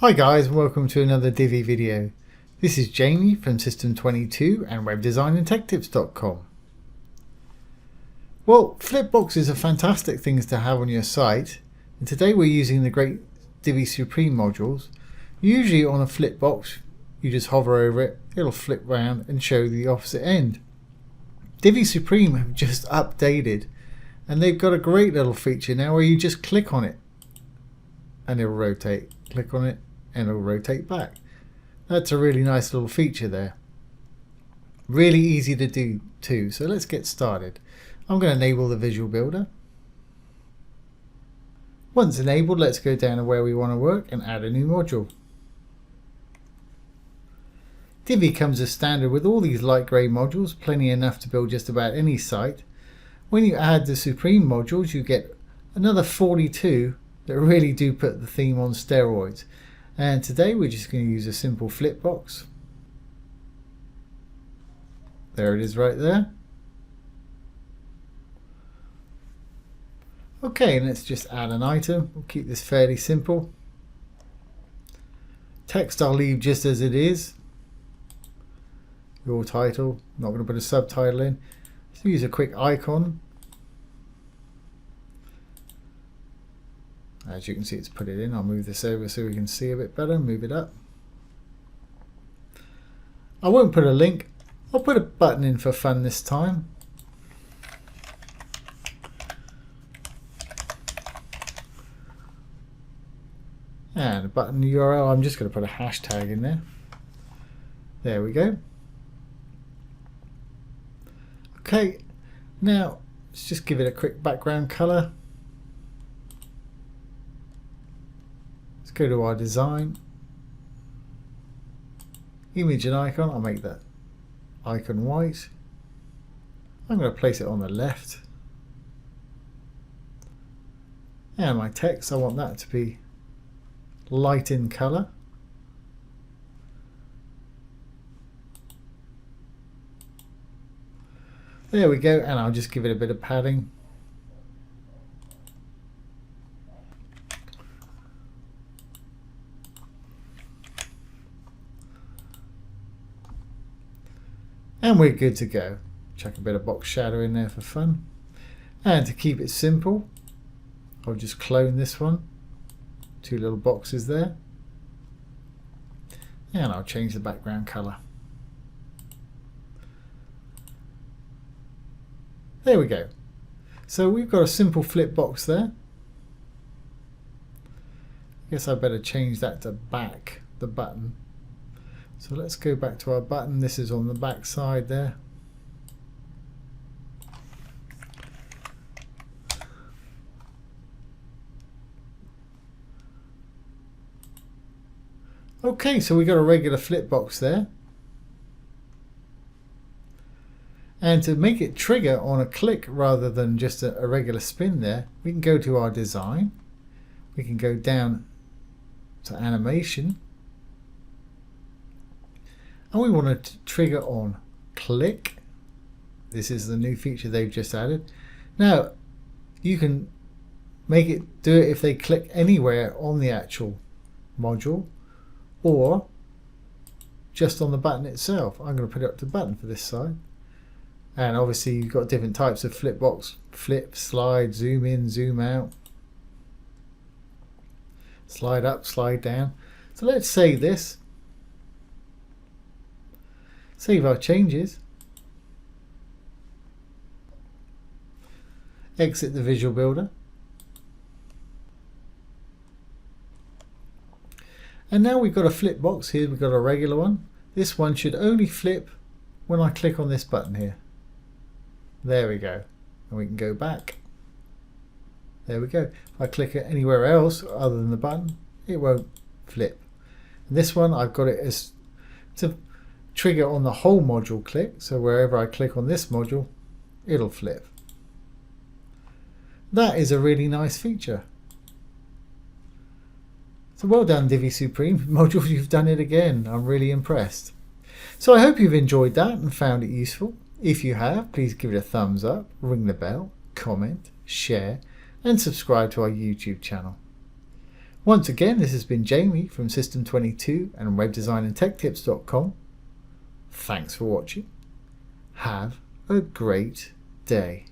Hi guys, and welcome to another Divi video. This is Jamie from System22 and webdesignandtechtips.com. Well, Flipbox is a fantastic thing to have on your site, and today we're using the great Divi Supreme modules. Usually on a Flipbox, you just hover over it, it'll flip round and show the opposite end. Divi Supreme have just updated, and they've got a great little feature now where you just click on it and it'll rotate. Click on it and it'll rotate back. That's a really nice little feature there. Really easy to do too. So let's get started. I'm going to enable the visual builder. Once enabled, let's go down to where we want to work and add a new module. Divi comes as standard with all these light grey modules, plenty enough to build just about any site. When you add the Supreme modules, you get another 42 that really do put the theme on steroids. And today we're just going to use a simple Flipbox. There it is right there. Okay, and let's just add an item. We'll keep this fairly simple. Text I'll leave just as it is. Your title, not going to put a subtitle in. Let's use a quick icon. As you can see, it's put it in. I'll move this over so we can see a bit better. Move it up. I won't put a link. I'll put a button in for fun this time. And a button URL. I'm just going to put a hashtag in there. There we go. Okay. Now let's just give it a quick background color. Go to our design, image and icon. I'll make that icon white. I'm going to place it on the left, and my text, I want that to be light in color. There we go, and I'll just give it a bit of padding. And we're good to go. Chuck a bit of box shadow in there for fun. And to keep it simple, I'll just clone this one. Two little boxes there. And I'll change the background color. There we go. So we've got a simple flip box there. I guess I better change that to back, the button. So let's go back to our button. This is on the back side there. Okay, so we got a regular flip box there. And to make it trigger on a click rather than just a regular spin there, we can go to our design. We can go down to animation. And we want it to trigger on click. This is the new feature they've just added. Now you can make it do it if they click anywhere on the actual module or just on the button itself. I'm going to put it up to button for this side. And obviously you've got different types of Flipbox: flip, slide, zoom in, zoom out, slide up, slide down. So let's save this. Save our changes. Exit the visual builder. And now we've got a flip box here. We've got a regular one. This one should only flip when I click on this button here. There we go. And we can go back. There we go. If I click it anywhere else other than the button, it won't flip. And this one, I've got it as to trigger on the whole module click, so wherever I click on this module, it'll flip. That is a really nice feature. So well done, Divi Supreme modules, you've done it again. I'm really impressed. So I hope you've enjoyed that and found it useful. If you have, please give it a thumbs up, ring the bell, comment, share, and subscribe to our YouTube channel. Once again, this has been Jamie from System22 and webdesignandtechtips.com. Thanks for watching. Have a great day.